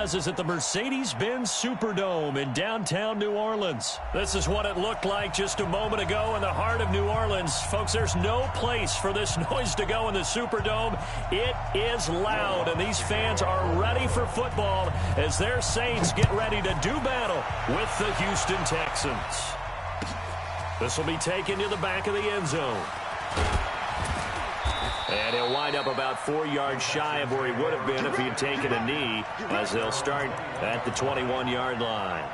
Jazz is at the Mercedes-Benz Superdome in downtown New Orleans. This is what it looked like just a moment ago in the heart of New Orleans. Folks, there's no place for this noise to go in the Superdome. It is loud, and these fans are ready for football as their Saints get ready to do battle with the Houston Texans. This will be taken to the back of the end zone. And he'll wind up about 4 yards shy of where he would have been if he had taken a knee, as they'll start at the 21-yard line.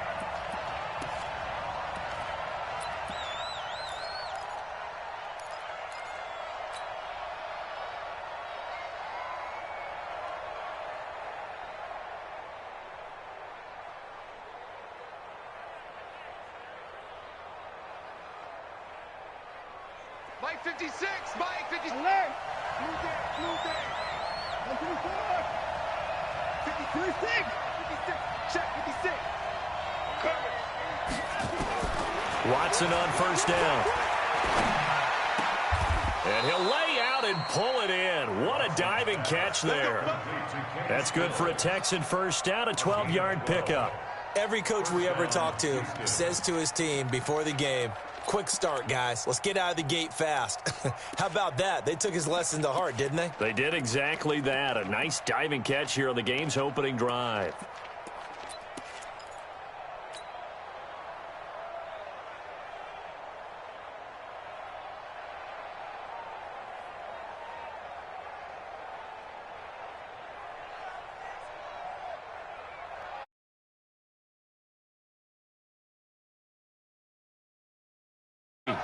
Mike 56, Mike 56. Alert! Move there. 124. 56. 56. Check 56. Cover. Watson on first down. And he'll lay out and pull it in. What a diving catch there. That's good for a Texan first down, a 12-yard pickup. Every coach we ever talk to says to his team before the game, quick start, guys. Let's get out of the gate fast. How about that? They took his lesson to heart, didn't they? They did exactly that. A nice diving catch here on the game's opening drive.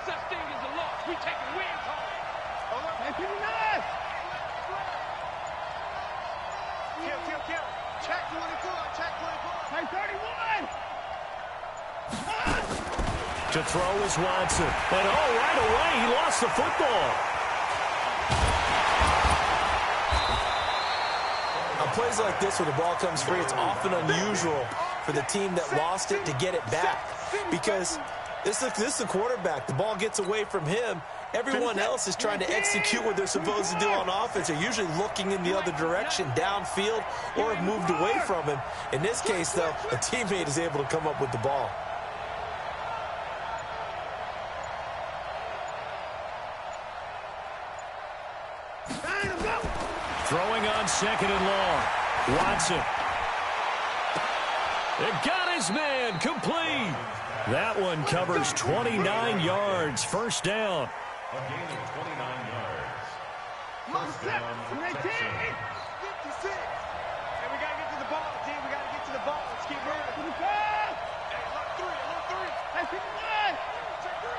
Such thing as a loss. We taking wins home. Kill. Check 24. Check 24. Hey, 31. To throw is Watson. And right away, he lost the football. On plays like this where the ball comes free, it's often unusual for the team that lost it to get it back. Because this is the quarterback. The ball gets away from him. Everyone else is trying to execute what they're supposed to do on offense. They're usually looking in the other direction, downfield, or have moved away from him. In this case, though, a teammate is able to come up with the ball. Throwing on second and long. Watson. It got his man complete. That one covers 29 yards. First down. A gain of 29 yards. First down, Texans. 56. Hey, we got to get to the ball, team. We got to get to the ball. Let's keep moving. Hey, look three. Hey, 51. Check 3.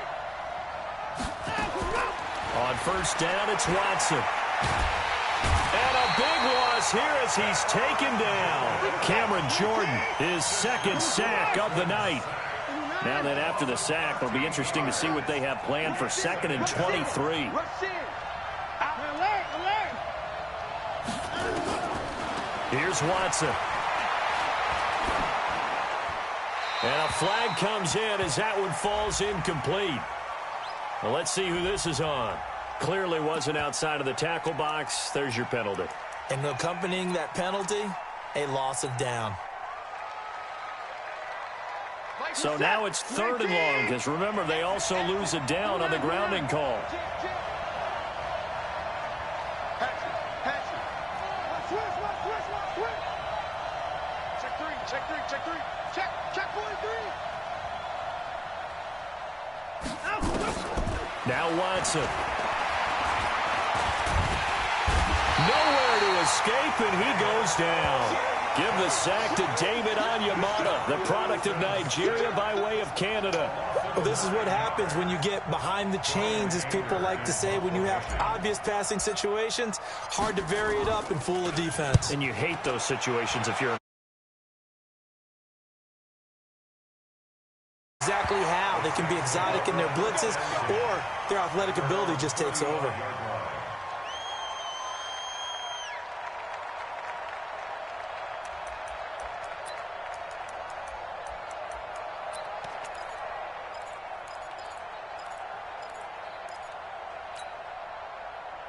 On first down, it's Watson. And a big loss here as he's taken down. Cameron Jordan, his second sack of the night. Now then, after the sack, it'll be interesting to see what they have planned for second and 23. Rush in. Alert. Here's Watson. And a flag comes in as that one falls incomplete. Well, let's see who this is on. Clearly wasn't outside of the tackle box. There's your penalty. And accompanying that penalty, a loss of down. So now it's third and long, because remember, they also lose a down on the grounding call. Check 3. Check 43. Now Watson. Nowhere to escape, and he goes down. Give the sack to David Onyemata, the product of Nigeria by way of Canada. Well, this is what happens when you get behind the chains, as people like to say. When you have obvious passing situations, hard to vary it up and fool a defense. And you hate those situations if you're... Exactly how. They can be exotic in their blitzes, or their athletic ability just takes over.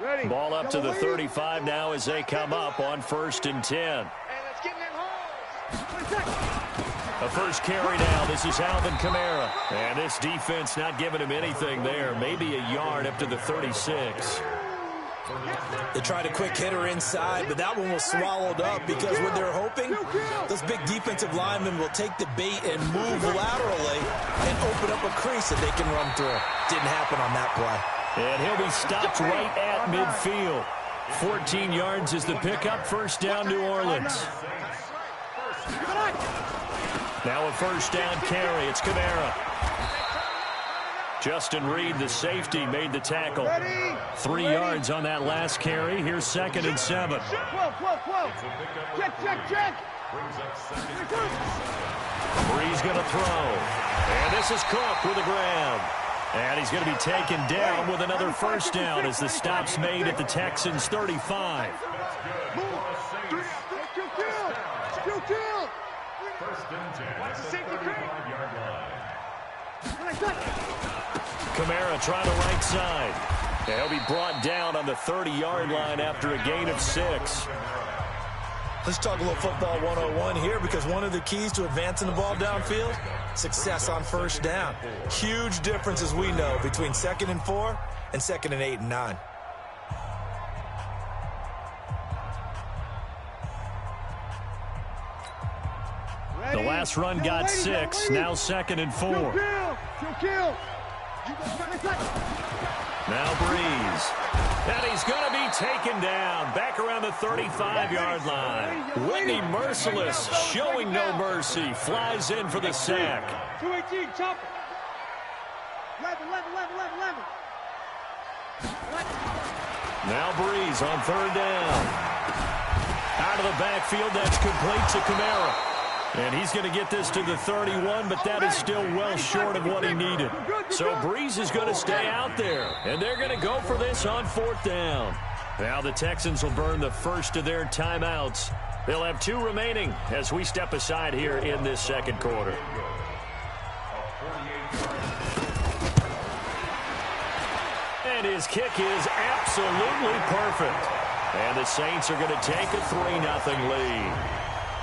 Ready. Ball up to the 35 now as they come up on 1st and 10. Hey, let's get in them holes. A first carry now. This is Alvin Kamara. And this defense not giving him anything there. Maybe a yard up to the 36. They tried a quick hitter inside, but that one was swallowed up because what they're hoping, those big defensive linemen will take the bait and move laterally and open up a crease that they can run through. Didn't happen on that play. And he'll be stopped right at midfield. 14 yards is the pickup. First down, New Orleans. Now a first down carry. It's Kamara. Justin Reed, the safety, made the tackle. 3 yards on that last carry. Here's 2nd and 7. Whoa. Check. Bree's going to throw. And this is Cook with a grab. And he's going to be taken down with another first down as the stop's made at the Texans' 35. First and 10. Watch the safety creep. 5-yard line. Kamara trying to right side. He'll be brought down on the 30-yard line after a gain of 6. Let's talk a little football 101 here, because one of the keys to advancing the ball downfield, success on first down. Huge difference, as we know, between 2nd and 4 and 2nd and 8 and 9. The last run got 6. Now 2nd and 4. Now Breeze. And he's going to be taken down back around the 35-yard line. Whitney Merciless showing no mercy. Flies in for the sack. 218, chop. 11. Now Breeze on 3rd down. Out of the backfield, that's complete to Kamara. And he's going to get this to the 31, but that is still well short of what he needed. So Breeze is going to stay out there, and they're going to go for this on 4th down. Now the Texans will burn the first of their timeouts. They'll have 2 remaining as we step aside here in this 2nd quarter. And his kick is absolutely perfect. And the Saints are going to take a 3-0 lead.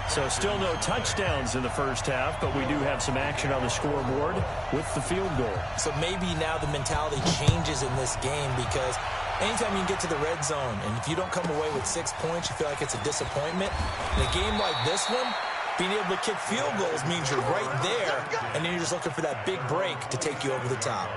So still no touchdowns in the first half, but we do have some action on the scoreboard with the field goal. So maybe now the mentality changes in this game, because anytime you get to the red zone, and if you don't come away with 6 points, you feel like it's a disappointment. In a game like this one, being able to kick field goals means you're right there, and then you're just looking for that big break to take you over the top.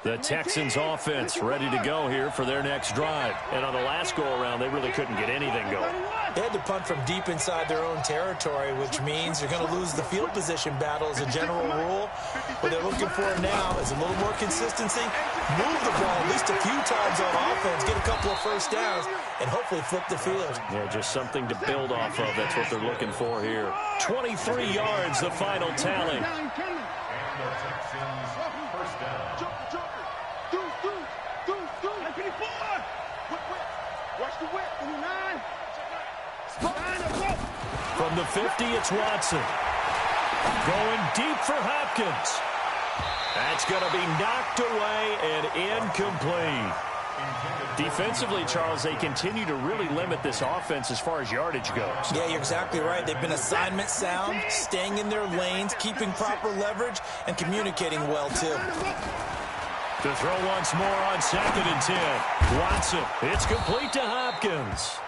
The Texans offense ready to go here for their next drive. And on the last go-around, they really couldn't get anything going. They had to punt from deep inside their own territory, which means you're going to lose the field position battle as a general rule. What they're looking for now is a little more consistency, move the ball at least a few times on offense, get a couple of first downs, and hopefully flip the field. Yeah, just something to build off of. That's what they're looking for here. 23 yards, the final tally. And the Texans first down. Watch the whip. 9. From the 50, it's Watson. Going deep for Hopkins. That's going to be knocked away and incomplete. Defensively, Charles, they continue to really limit this offense as far as yardage goes. Yeah, you're exactly right. They've been assignment sound, staying in their lanes, keeping proper leverage, and communicating well, too. To throw once more on 2nd and 10. Watson, it's complete to Hopkins.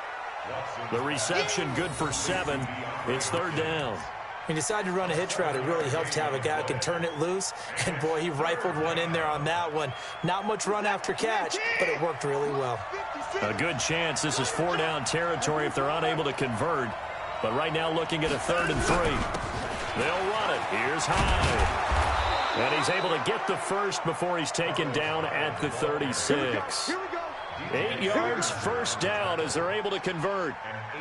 The reception good for 7. It's 3rd down. He decided to run a hitch route. It really helped to have a guy who can turn it loose. And, boy, he rifled one in there on that one. Not much run after catch, but it worked really well. A good chance this is 4-down territory if they're unable to convert. But right now looking at a 3rd and 3. They'll run it. Here's Hyde. And he's able to get the first before he's taken down at the 36. 8 yards, first down as they're able to convert.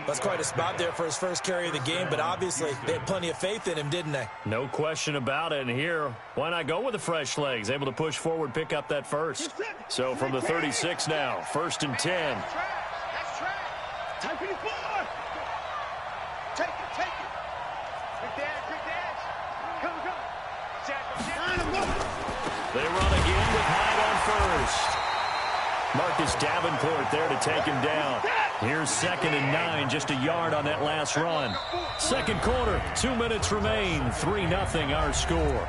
That's quite a spot there for his first carry of the game, but obviously they had plenty of faith in him, didn't they? No question about it. And here, why not go with the fresh legs? Able to push forward, pick up that first. So from the 36 now, 1st and 10. That's track. Take it. They run again with Hyde on first. Marcus Davenport there to take him down. Here's 2nd and 9, just a yard on that last run. Second quarter, 2 minutes remain. 3-0 our score.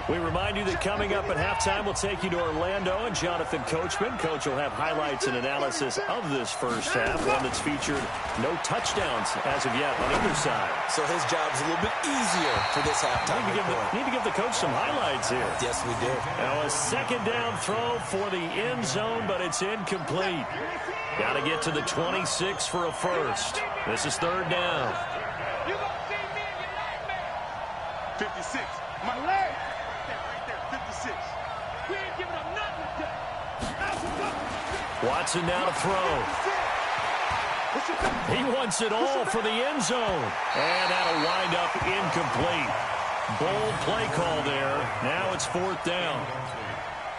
We remind you that coming up at halftime, we'll take you to Orlando and Jonathan Coachman. Coach will have highlights and analysis of this first half, one that's featured no touchdowns as of yet on either side. So his job's a little bit easier for this halftime. Need to give the coach some highlights here. Yes, we do. Now a second down throw for the end zone, but it's incomplete. Got to get to the 26 for a first. This is 3rd down. 56. My leg. Right there. 56. We ain't giving up nothing today. Watson now to throw. He wants it all for the end zone. And that'll wind up incomplete. Bold play call there. Now it's 4th down.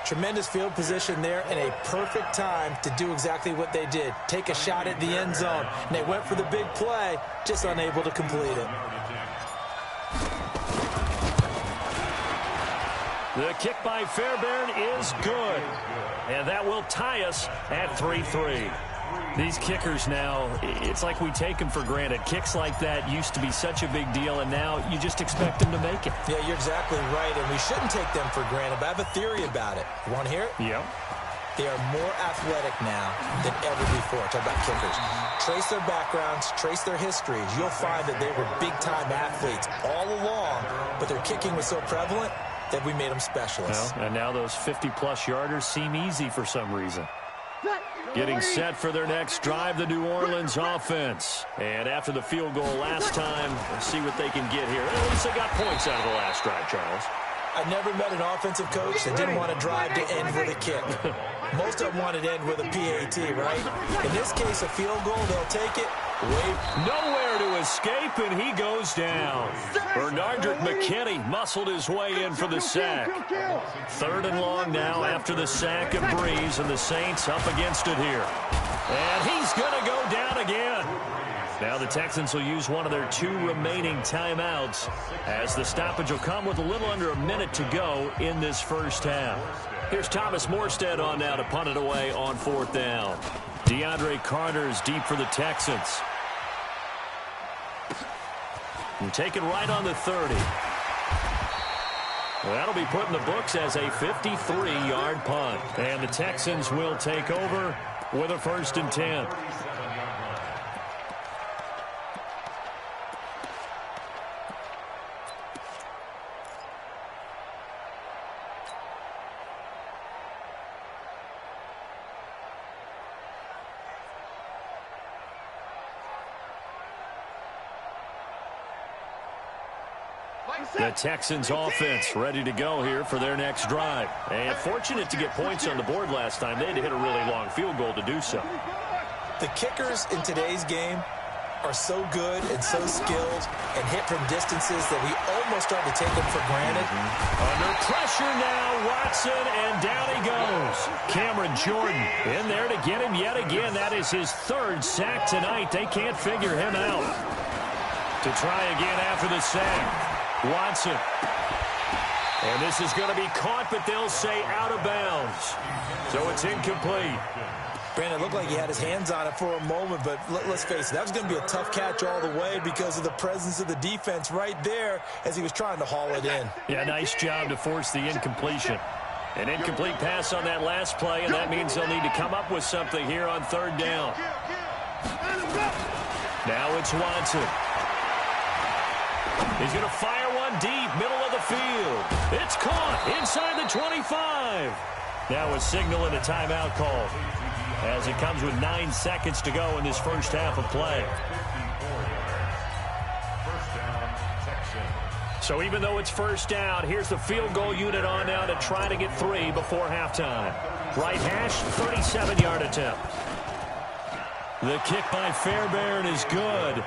Tremendous field position there and a perfect time to do exactly what they did. Take a shot at the end zone. And they went for the big play, just unable to complete it. The kick by Fairbairn is good. And that will tie us at 3-3. These kickers now, it's like we take them for granted. Kicks like that used to be such a big deal, and now you just expect them to make it. Yeah, you're exactly right, and we shouldn't take them for granted, but I have a theory about it. You want to hear it? Yep. They are more athletic now than ever before. Talk about kickers. Trace their backgrounds, trace their histories. You'll find that they were big-time athletes all along, but their kicking was so prevalent that we made them specialists. Well, and now those 50-plus yarders seem easy for some reason. Getting set for their next drive, the New Orleans offense. And after the field goal last time, we'll see what they can get here. At least they got points out of the last drive, Charles. I never met an offensive coach that didn't want to drive to end with a kick. Most of them wanted to end with a PAT, right? In this case, a field goal, they'll take it. Nowhere to escape, and he goes down. Bernardrick McKinney muscled his way in for the sack. 3rd and long now after the sack of Breeze, and the Saints up against it here. And he's going to go down again. Now the Texans will use one of their 2 remaining timeouts as the stoppage will come with a little under a minute to go in this first half. Here's Thomas Morstead on now to punt it away on 4th down. DeAndre Carter's deep for the Texans. And take it right on the 30. Well, that'll be put in the books as a 53-yard punt. And the Texans will take over with a 1st and 10. The Texans offense ready to go here for their next drive. And fortunate to get points on the board last time. They had to hit a really long field goal to do so. The kickers in today's game are so good and so skilled and hit from distances that we almost start to take them for granted. Under pressure now, Watson, and down he goes. Cameron Jordan in there to get him yet again. That is his 3rd sack tonight. They can't figure him out. To try again after the sack. Watson. And this is going to be caught, but they'll say out of bounds. So it's incomplete. Brandon, it looked like he had his hands on it for a moment, but let's face it, that was going to be a tough catch all the way because of the presence of the defense right there as he was trying to haul it in. Yeah, nice job to force the incompletion. An incomplete pass on that last play, and that means they'll need to come up with something here on 3rd down. Now it's Watson. He's going to fire one deep, middle of the field. It's caught inside the 25. Now a signal and a timeout call as it comes with 9 seconds to go in this first half of play. So even though it's 1st down, here's the field goal unit on now to try to get 3 before halftime. Right hash, 37-yard attempt. The kick by Fairbairn is good.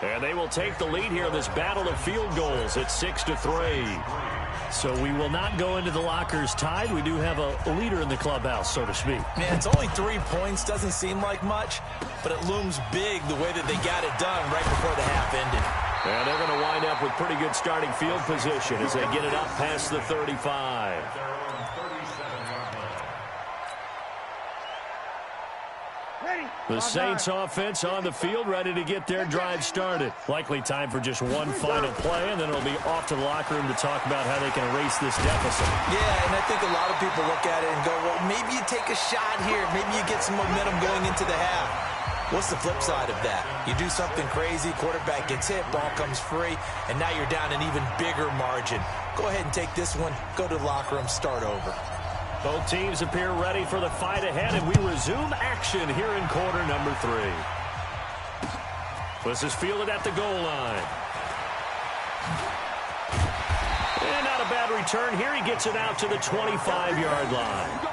And they will take the lead here in this battle of field goals at 6-3. So we will not go into the lockers tied. We do have a leader in the clubhouse, so to speak. Man, it's only 3 points. Doesn't seem like much, but it looms big the way that they got it done right before the half ended. And they're going to wind up with pretty good starting field position as they get it up past the 35. The Saints offense on the field, ready to get their drive started. Likely time for just one final play, and then it'll be off to the locker room to talk about how they can erase this deficit. Yeah, and I think a lot of people look at it and go, well, maybe you take a shot here. Maybe you get some momentum going into the half. What's the flip side of that? You do something crazy, quarterback gets hit, ball comes free, and now you're down an even bigger margin. Go ahead and take this one, go to the locker room, start over. Both teams appear ready for the fight ahead, and we resume action here in quarter number 3. This is fielded at the goal line. And not a bad return here. He gets it out to the 25-yard line.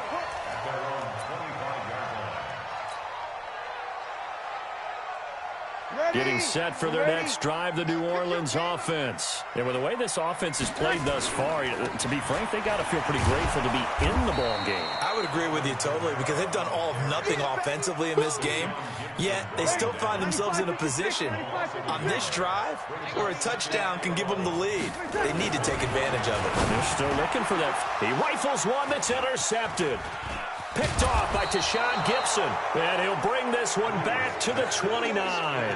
Getting set for their next drive, the New Orleans offense. And with the way this offense has played thus far, to be frank, they got to feel pretty grateful to be in the ball game. I would agree with you totally because they've done all of nothing offensively in this game, yet they still find themselves in a position on this drive where a touchdown can give them the lead. They need to take advantage of it. They're still looking for that. He rifles one that's intercepted. Picked off by Tashawn Gibson. And he'll bring this one back to the 29.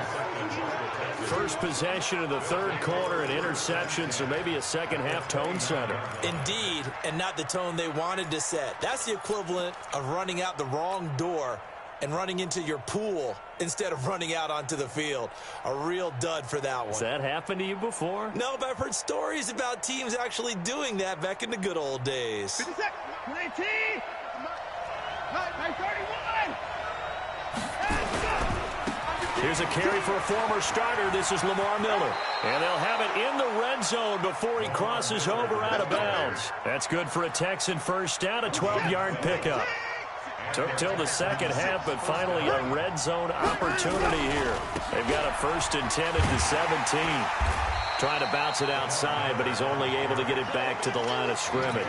First possession of the third quarter, an interception, so maybe a second-half tone setter. Indeed, and not the tone they wanted to set. That's the equivalent of running out the wrong door and running into your pool instead of running out onto the field. A real dud for that one. Has that happened to you before? No, but I've heard stories about teams actually doing that back in the good old days. 50 seconds. 19. 31. Here's a carry for a former starter. This is Lamar Miller. And they'll have it in the red zone before he crosses over out of bounds. That's good for a Texan first down, a 12-yard pickup. Took till the second half, but finally a red zone opportunity here. They've got a first and 10 at the 17. Trying to bounce it outside, but he's only able to get it back to the line of scrimmage.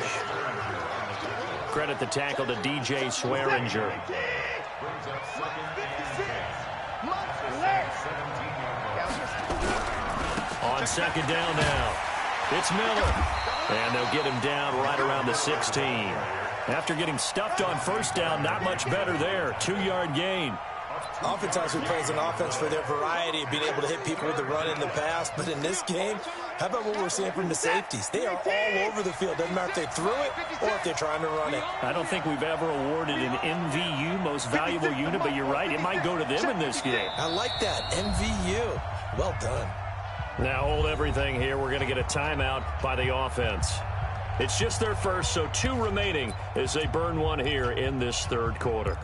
Credit the tackle to DJ Swearinger. On second down now, it's Miller. And they'll get him down right around the 16. After getting stuffed on first down, not much better there. 2-yard gain. Oftentimes we praise an offense for their variety of being able to hit people with the run in the pass. But in this game, how about what we're seeing from the safeties? They are all over the field. Doesn't matter if they threw it or if they're trying to run it. I don't think we've ever awarded an MVU, most valuable unit, but you're right. It might go to them in this game. I like that. MVU. Well done. Now hold everything here. We're going to get a timeout by the offense. It's just their first, so 2 remaining as they burn one here in this third quarter.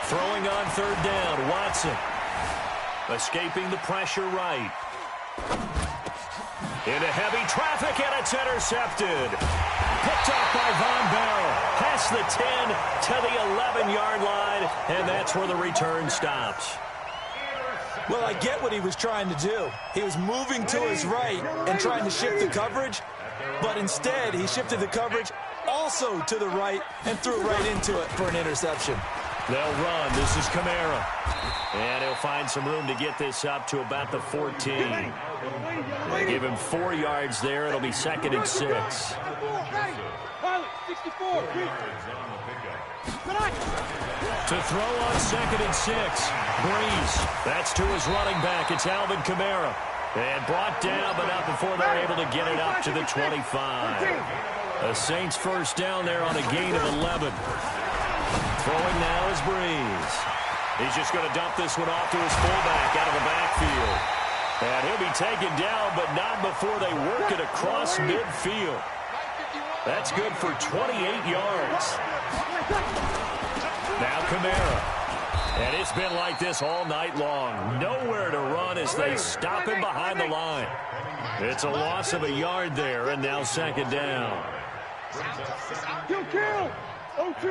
Throwing on third down, Watson. Escaping the pressure right. Into heavy traffic, and it's intercepted. Picked off by Von Bell. Past the 10 to the 11-yard line, and that's where the return stops. Well, I get what he was trying to do. He was moving to his right and trying to shift the coverage, but instead he shifted the coverage also to the right and threw it right into it for an interception. They'll run. This is Kamara. And he'll find some room to get this up to about the 14. They give him 4 yards there. It'll be second and 6. To throw on second and 6. Breeze. That's to his running back. It's Alvin Kamara. And brought down, but not before they're able to get it up to the 25. The Saints first down there on a gain of 11. Throwing now is Breeze. He's just going to dump this one off to his fullback out of the backfield. And he'll be taken down, but not before they work it across midfield. That's good for 28 yards. Now Kamara. And it's been like this all night long. Nowhere to run as they stop him behind the line. It's a loss of a yard there, and now second down. Kill. 0-2.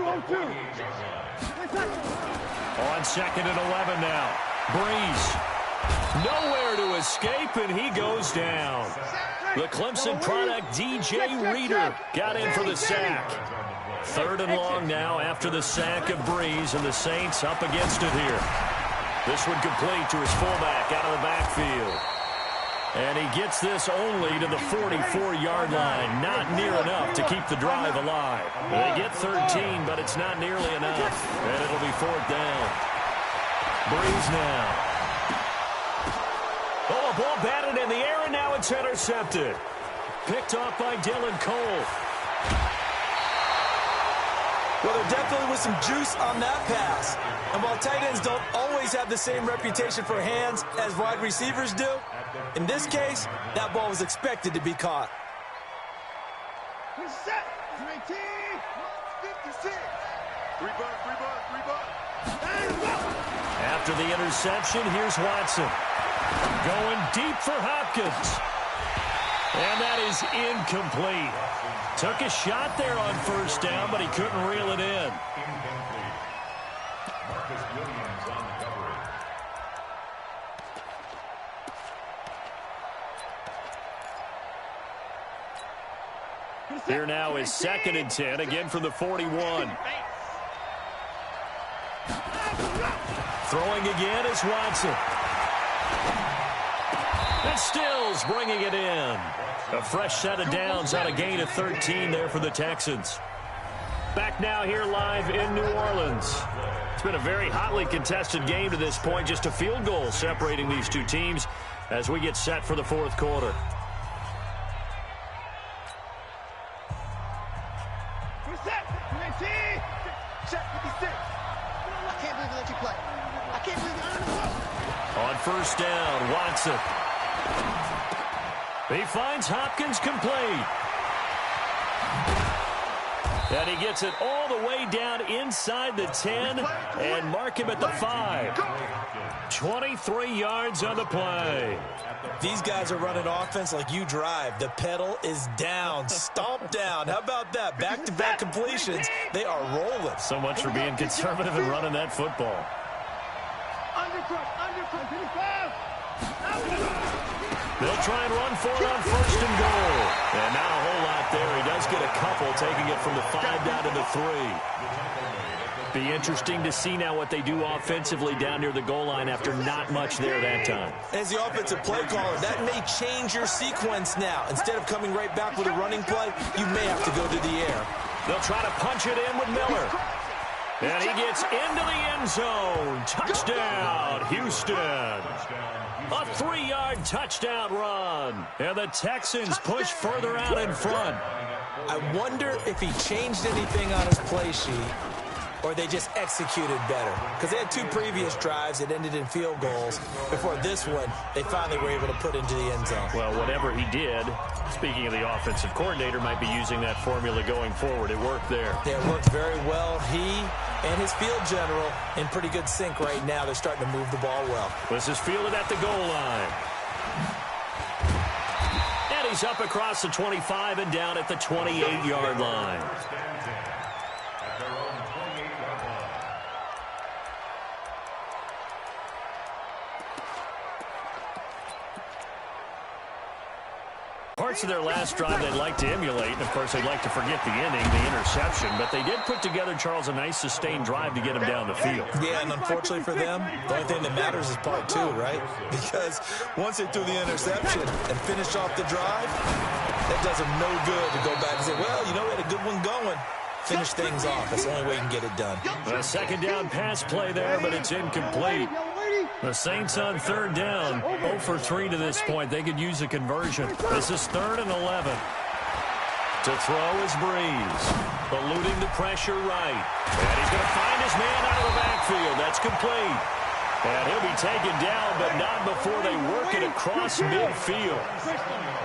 On second and 11 now. Breeze Nowhere to escape, and he goes down. The Clemson product, DJ Reader, got in for the sack. 3rd and long now after the sack of Breeze, and the Saints up against it here. This would complete to his fullback out of the backfield. And he gets this only to the 44-yard line. Not near enough to keep the drive alive. They get 13, but it's not nearly enough. And it'll be 4th down. Breeze now. Oh, a ball batted in the air, and now it's intercepted. Picked off by Dylan Cole. Well, there definitely was some juice on that pass. And while tight ends don't always have the same reputation for hands as wide receivers do, in this case, that ball was expected to be caught. Set. 19. 56. Rebound. After the interception, here's Watson. Going deep for Hopkins. And that is incomplete. Took a shot there on 1st down, but he couldn't reel it in. Marcus Williams on the coverage. Here now is 2nd and 10, again from the 41. Throwing again is Watson. And Stills bringing it in. A fresh set of downs on a gain of 13 there for the Texans. Back now here live in New Orleans. It's been a very hotly contested game to this point. Just a field goal separating these two teams as we get set for the 4th quarter. Set. 19. Check 56. I can't believe they let you play. I can't believe they earned the ball. On 1st down, Watson. He finds Hopkins complete. And he gets it all the way down inside the 10 and mark him at the 5. 23 yards on the play. These guys are running offense like you drive. The pedal is down, stomped down. How about that? Back-to-back completions. They are rolling. So much for being conservative and running that football. Undercut. 55. They'll try and run for it on 1st and goal. And not a whole lot there. He does get a couple, taking it from the 5 down to the 3. Be interesting to see now what they do offensively down near the goal line after not much there that time. As the offensive play caller, that may change your sequence now. Instead of coming right back with a running play, you may have to go to the air. They'll try to punch it in with Miller. And he gets into the end zone. Touchdown, Houston. A 3-yard touchdown run. And the Texans push further out in front. I wonder if he changed anything on his play sheet or they just executed better. Because they had 2 previous drives that ended in field goals. Before this one, they finally were able to put into the end zone. Well, whatever he did, speaking of the offensive coordinator, might be using that formula going forward. It worked there. Yeah, it worked very well. He and his field general in pretty good sync right now. They're starting to move the ball well. This is fielded at the goal line. And he's up across the 25 and down at the 28-yard line. Parts of their last drive they'd like to emulate, and of course they'd like to forget the inning, the interception, but they did put together, Charles, a nice sustained drive to get him down the field. Yeah, and unfortunately for them, the only thing that matters is part 2, right? Because once they threw the interception and finished off the drive, that does them no good to go back and say, well, you know, we had a good one going. Finish things off. That's the only way you can get it done. A 2nd down pass play there, but it's incomplete. The Saints on 3rd down, 0 for 3 to this point. They could use a conversion. This is 3rd and 11. To throw is Breeze, eluding the pressure right. And he's going to find his man out of the backfield. That's complete. And he'll be taken down, but not before they work it across midfield.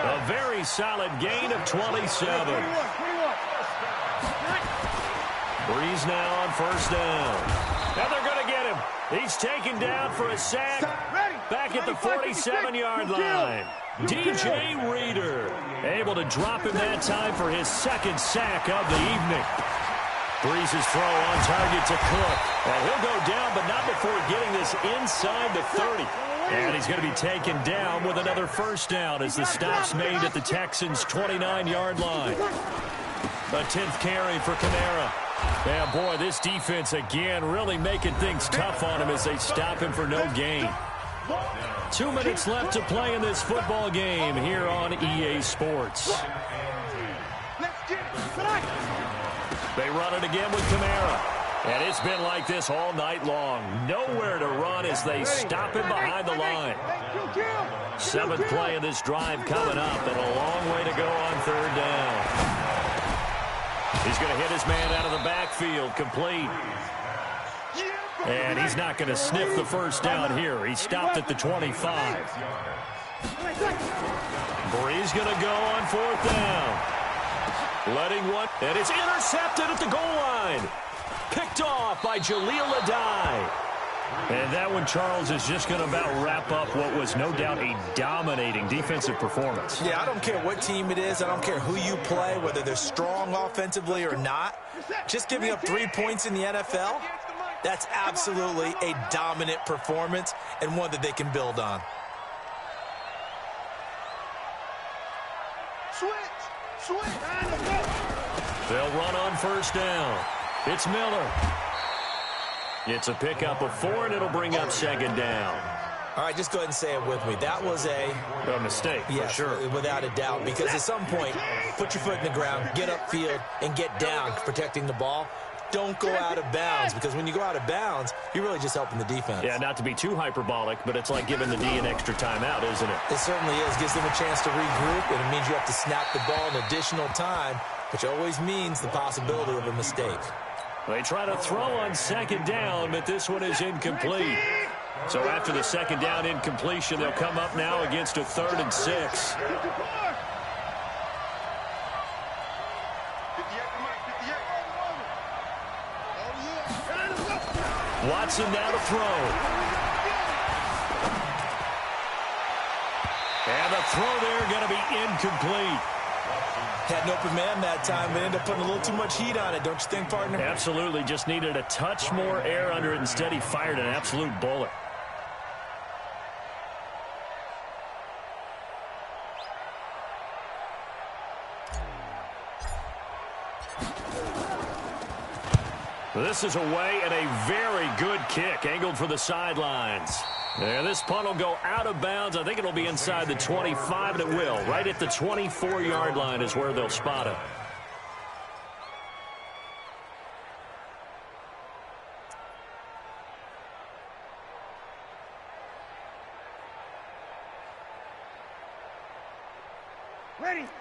A very solid gain of 27. Breeze now on 1st down. And they're going to get him. He's taken down for a sack back at the 47-yard line. DJ Reader able to drop him that time for his 2nd sack of the evening. Breeze's throw on target to Cook. And he'll go down, but not before getting this inside the 30. And he's going to be taken down with another first down as the stop's made at the Texans' 29-yard line. A 10th carry for Kamara. And, boy, this defense, again, really making things tough on him as they stop him for no gain. 2 minutes left to play in this football game here on EA Sports. They run it again with Kamara. And it's been like this all night long. Nowhere to run as they stop him behind the line. 7th play of this drive coming up, and a long way to go on 3rd down. He's going to hit his man out of the backfield, complete. And he's not going to sniff the first down here. He stopped at the 25. Bree's going to go on 4th down. Letting one, and it's intercepted at the goal line. Picked off by Jaleel Adai. And that one, Charles, is just going to about wrap up what was no doubt a dominating defensive performance. Yeah, I don't care what team it is. I don't care who you play, whether they're strong offensively or not. Just giving up 3 points in the NFL, that's absolutely a dominant performance and one that they can build on. They'll run on 1st down. It's Miller. It's a pickup of 4, and it'll bring up 2nd down. All right, just go ahead and say it with me. That was a mistake, yes, for sure. Without a doubt, because at some point, put your foot in the ground, get upfield, and get down protecting the ball. Don't go out of bounds, because when you go out of bounds, you're really just helping the defense. Yeah, not to be too hyperbolic, but it's like giving the D an extra timeout, isn't it? It certainly is. Gives them a chance to regroup, and it means you have to snap the ball an additional time, which always means the possibility of a mistake. They try to throw on 2nd down, but this one is incomplete. So after the 2nd down incompletion, they'll come up now against a 3rd and 6. Watson now to throw. And the throw there going to be incomplete. Had an open man that time, but ended up putting a little too much heat on it, don't you think, partner? Absolutely. Just needed a touch more air under it. Instead, he fired an absolute bullet. This is away, and a very good kick angled for the sidelines. And this punt will go out of bounds. I think it'll be inside the 25, and it will. Right at the 24-yard line is where they'll spot it.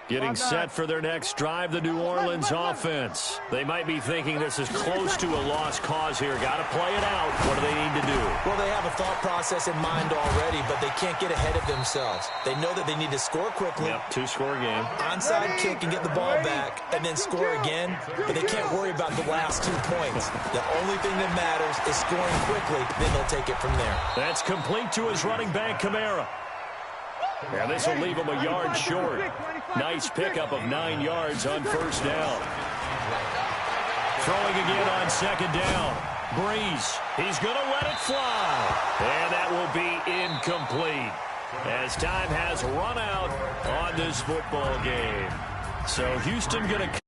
Getting set for their next drive, the New Orleans offense. They might be thinking this is close to a lost cause here. Got to play it out. What do they need to do? Well, they have a thought process in mind already, but they can't get ahead of themselves. They know that they need to score quickly. Yep, 2-score game. Onside kick and get the ball back, and then score again. But they can't worry about the last 2 points. The only thing that matters is scoring quickly. Then they'll take it from there. That's complete to his running back, Kamara. And this will leave him a yard short. Nice pickup of 9 yards on 1st down. Throwing again on 2nd down. Breeze. He's going to let it fly. And that will be incomplete, as time has run out on this football game. So Houston going to